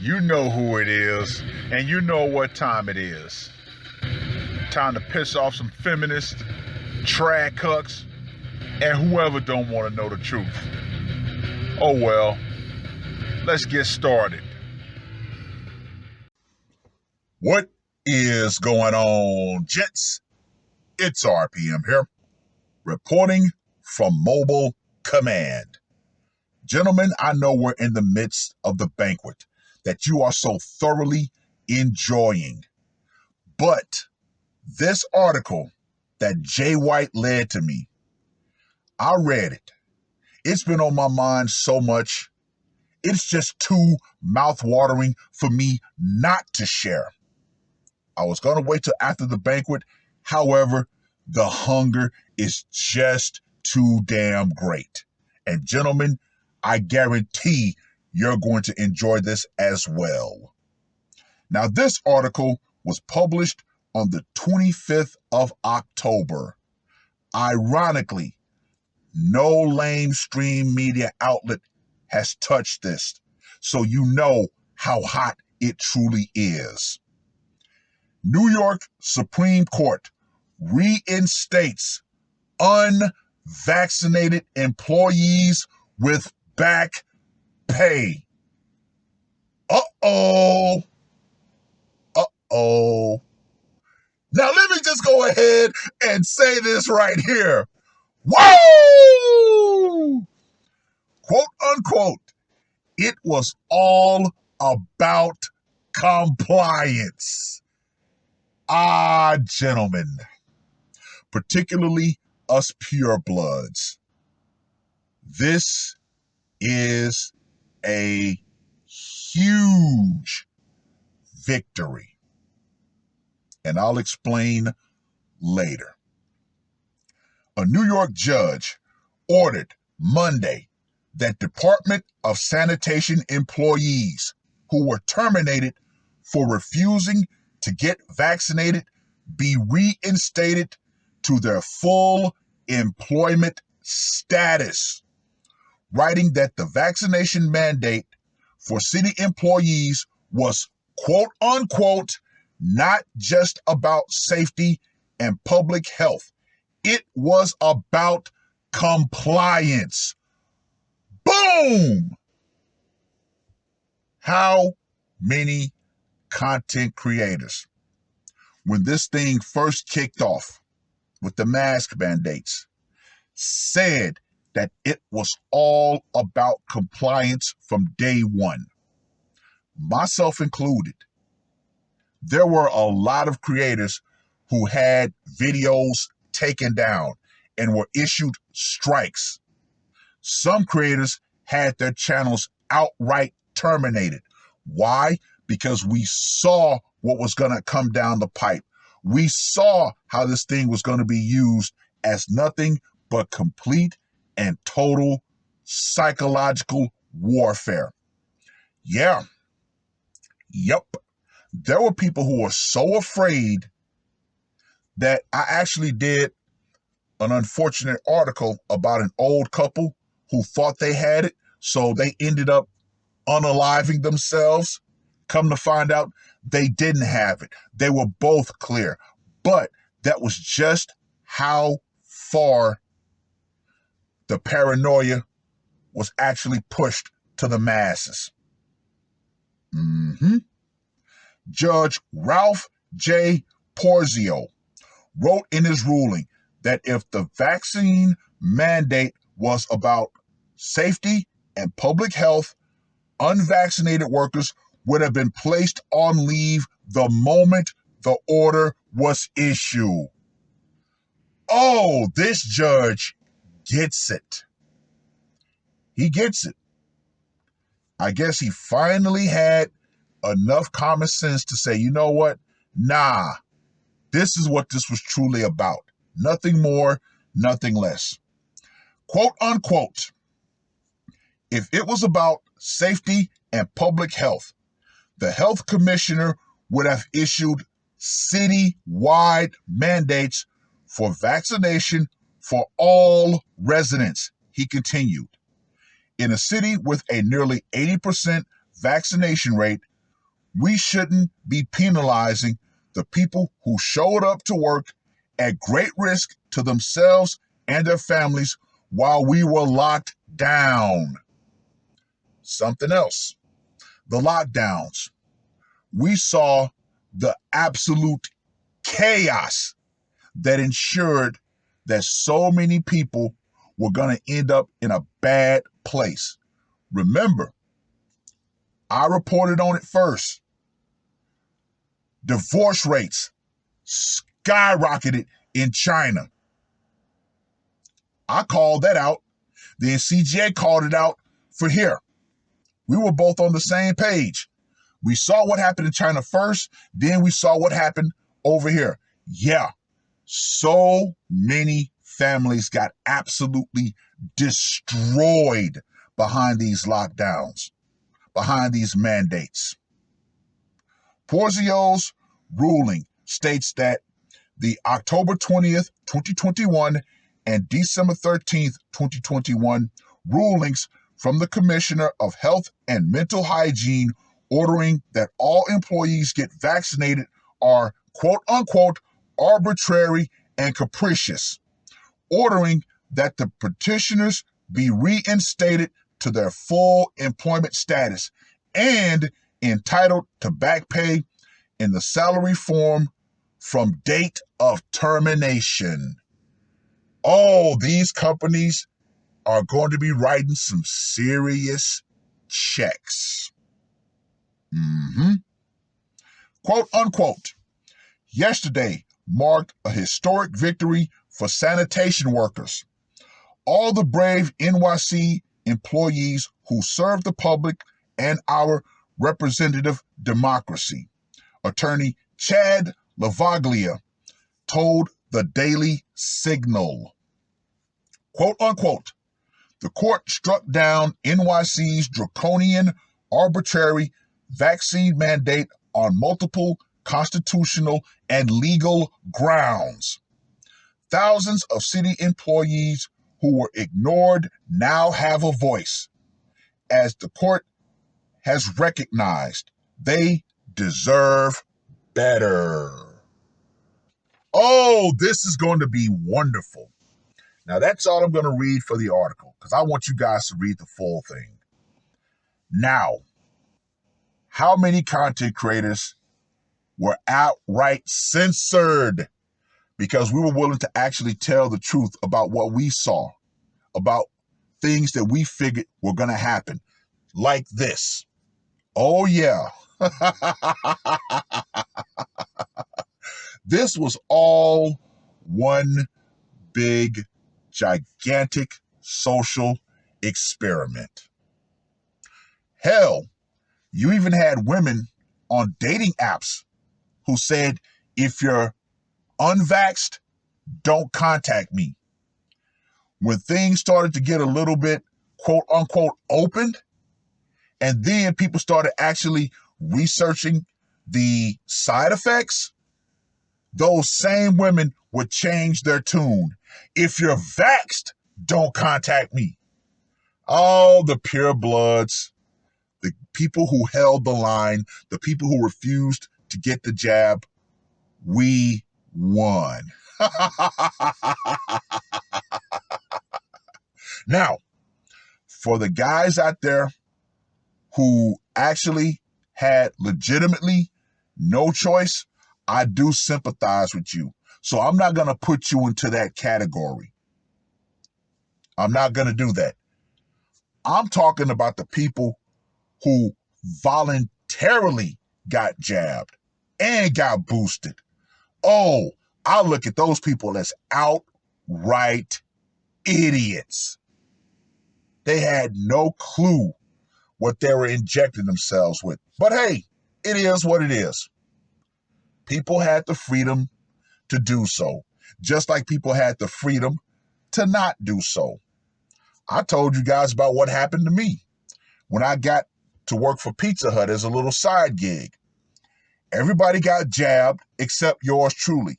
You know who it is, and you know what time it is. Time to piss off some feminists, trad cucks, and whoever don't want to know the truth. Oh well, let's get started. What is going on, gents? It's R.P.M. here, reporting from Mobile Command. Gentlemen, I know we're in the midst of the banquet that you are so thoroughly enjoying. But this article that Jay White led to me, I read it. It's been on my mind so much. It's just too mouth-watering for me not to share. I was going to wait till after the banquet. However, the hunger is just too damn great. And gentlemen, I guarantee you're going to enjoy this as well. Now, this article was published on the 25th of October. Ironically, no lamestream media outlet has touched this, so you know how hot it truly is. New York Supreme Court reinstates unvaccinated employees with back pay. Uh-oh. Uh-oh. Now let me just go ahead and say this right here. Whoa! Quote unquote, it was all about compliance. Gentlemen, particularly us purebloods, this is a huge victory. And I'll explain later. A New York judge ordered Monday that Department of Sanitation employees who were terminated for refusing to get vaccinated be reinstated to their full employment status, writing that the vaccination mandate for city employees was, quote unquote, not just about safety and public health. It was about compliance. Boom! How many content creators, when this thing first kicked off with the mask mandates, said that it was all about compliance from day one, myself included? There were a lot of creators who had videos taken down and were issued strikes. Some creators had their channels outright terminated. Why? Because we saw what was going to come down the pipe. We saw how this thing was going to be used as nothing but complete and total psychological warfare. Yeah. Yep. There were people who were so afraid that I actually did an unfortunate article about an old couple who thought they had it, so they ended up unaliving themselves. Come to find out, they didn't have it. They were both clear. But that was just how far the paranoia was actually pushed to the masses. Judge Ralph J. Porzio wrote in his ruling that if the vaccine mandate was about safety and public health, unvaccinated workers would have been placed on leave the moment the order was issued. Oh, this judge gets it. He gets it. I guess he finally had enough common sense to say, you know what? Nah, this is what this was truly about. Nothing more, nothing less. Quote unquote, if it was about safety and public health, the health commissioner would have issued city-wide mandates for vaccination for all residents, he continued. In a city with a nearly 80% vaccination rate, we shouldn't be penalizing the people who showed up to work at great risk to themselves and their families while we were locked down. Something else, the lockdowns. We saw the absolute chaos that ensured that so many people were going to end up in a bad place. Remember, I reported on it first. Divorce rates skyrocketed in China. I called that out. Then CGA called it out for here. We were both on the same page. We saw what happened in China first, then we saw what happened over here. Yeah, so many families got absolutely destroyed behind these lockdowns, behind these mandates. Porzio's ruling states that the October 20th, 2021 and December 13th, 2021 rulings from the Commissioner of Health and Mental Hygiene ordering that all employees get vaccinated are quote unquote arbitrary and capricious, ordering that the petitioners be reinstated to their full employment status and entitled to back pay in the salary form from date of termination. Oh, these companies are going to be writing some serious checks. Quote unquote, yesterday marked a historic victory for sanitation workers. All the brave NYC employees who serve the public and our representative democracy. Attorney Chad Lavaglia told the Daily Signal. Quote unquote, the court struck down NYC's draconian, arbitrary vaccine mandate on multiple constitutional and legal grounds. Thousands of city employees who were ignored now have a voice, as the court has recognized they deserve better. Oh, this is going to be wonderful. Now, that's all I'm going to read for the article, because I want you guys to read the full thing. Now, how many content creators were outright censored because we were willing to actually tell the truth about what we saw, about things that we figured were going to happen, like this? Oh, yeah. This was all one big, gigantic social experiment. Hell, you even had women on dating apps who said, if you're unvaxxed, don't contact me. When things started to get a little bit, quote unquote, opened, and then people started actually researching the side effects, those same women would change their tune. If you're vaxxed, don't contact me. Oh, the purebloods, the people who held the line, the people who refused to get the jab, we won. Now, for the guys out there who actually had legitimately no choice, I do sympathize with you. So I'm not going to put you into that category. I'm not going to do that. I'm talking about the people who voluntarily got jabbed and got boosted. Oh, I look at those people as outright idiots. They had no clue what they were injecting themselves with. But hey, it is what it is. People had the freedom to do so, just like people had the freedom to not do so. I told you guys about what happened to me when I got to work for Pizza Hut as a little side gig. Everybody got jabbed except yours truly.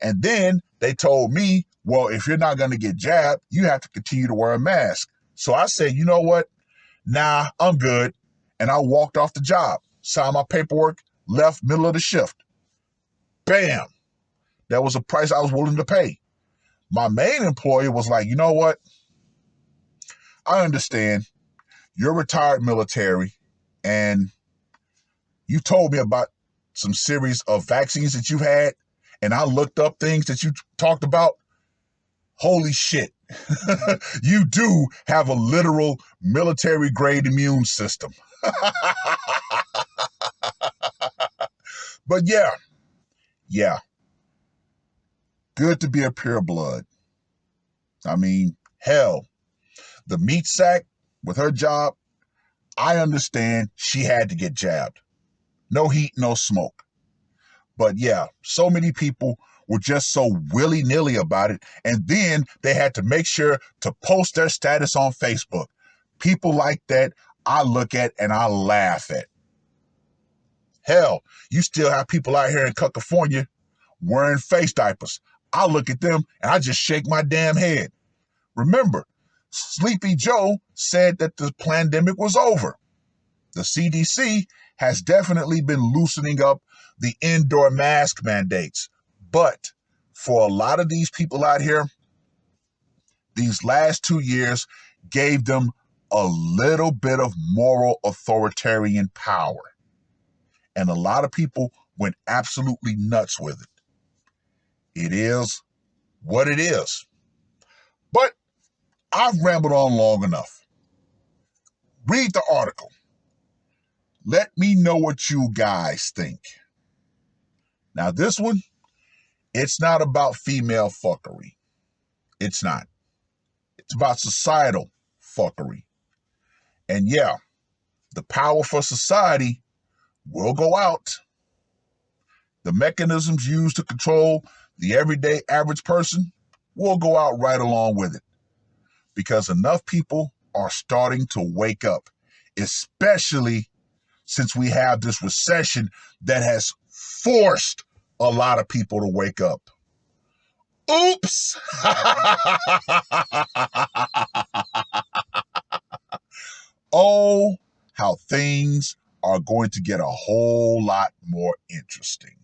And then they told me, well, if you're not going to get jabbed, you have to continue to wear a mask. So I said, you know what? Nah, I'm good. And I walked off the job, signed my paperwork, left middle of the shift. Bam. That was a price I was willing to pay. My main employer was like, you know what? I understand. You're retired military, and you told me about some series of vaccines that you've had, and I looked up things that you talked about. Holy shit. You do have a literal military-grade immune system. But yeah, good to be a pure blood. I mean, hell, the meat sack with her job, I understand she had to get jabbed. No heat, no smoke. But yeah, so many people were just so willy-nilly about it. And then they had to make sure to post their status on Facebook. People like that, I look at and I laugh at. Hell, you still have people out here in California wearing face diapers. I look at them and I just shake my damn head. Remember, Sleepy Joe said that the pandemic was over. The CDC has definitely been loosening up the indoor mask mandates. But for a lot of these people out here, these last 2 years gave them a little bit of moral authoritarian power. And a lot of people went absolutely nuts with it. It is what it is. But I've rambled on long enough. Read the article. Let me know what you guys think. Now, this one, it's not about female fuckery. It's not. It's about societal fuckery. And yeah, the power for society will go out. The mechanisms used to control the everyday average person will go out right along with it. Because enough people are starting to wake up, especially since we have this recession that has forced a lot of people to wake up. Oops! Oh, how things are going to get a whole lot more interesting.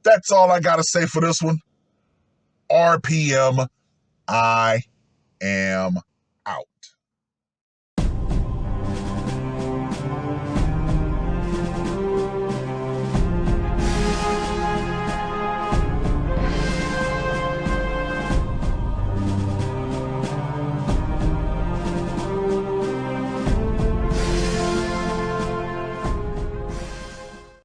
That's all I got to say for this one. R.P.M. I am out.